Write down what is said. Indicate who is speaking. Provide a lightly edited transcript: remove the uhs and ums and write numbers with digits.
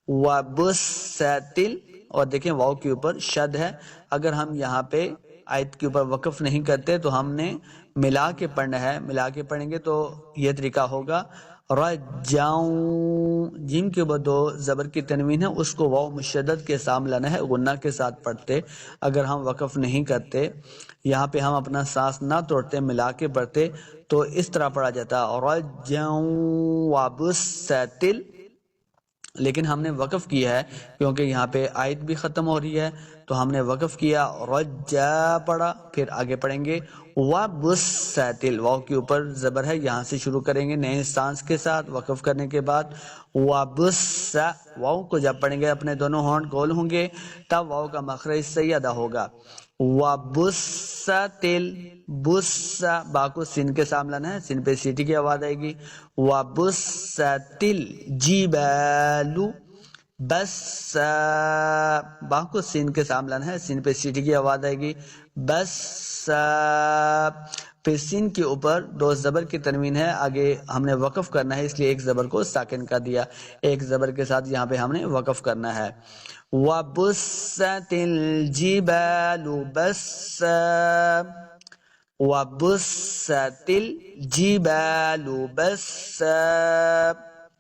Speaker 1: وبستل، اور دیکھیں واو کے اوپر شد ہے، اگر ہم یہاں پہ آیت کے اوپر وقف نہیں کرتے تو ہم نے ملا کے پڑھنا ہے، ملا کے پڑھیں گے تو یہ طریقہ ہوگا رجاؤں، جیم کے اوپر دو زبر کی تنوین ہے، اس کو واو مشدد کے سامنے لانا ہے، غنہ کے ساتھ پڑھتے، اگر ہم وقف نہیں کرتے، یہاں پہ ہم اپنا سانس نہ توڑتے، ملا کے پڑھتے تو اس طرح پڑھا جاتا رجاؤں وبستل، لیکن ہم نے وقف کیا ہے کیونکہ یہاں پہ آیت بھی ختم ہو رہی ہے تو ہم نے وقف کیا، رجا پڑھا، پھر آگے پڑھیں گے وبستل، واو کے اوپر زبر ہے، یہاں سے شروع کریں گے نئے سانس کے ساتھ وقف کرنے کے بعد، وبس، واو کو جب پڑھیں گے اپنے دونوں ہونٹ گول ہوں گے تب واو کا مخرج صحیح ادا ہوگا، وبستل، بس، با کو سین کے سامنے لانا ہے، سین پہ سیٹی کی آواز آئے گی، وبستل جبال، بس، با کو سین کے سامنے لانا ہے، سین پہ سیٹی کی آواز آئے گی، بس، پھر سین کے اوپر دو زبر کی تنوین ہے، آگے ہم نے وقف کرنا ہے اس لیے ایک زبر کو ساکن کر دیا، ایک زبر کے ساتھ یہاں پہ ہم نے وقف کرنا ہے، وَبُسَّتِ الْجِبَالُ بَسًّا، وَبُسَّتِ الْجِبَالُ بَسًّا،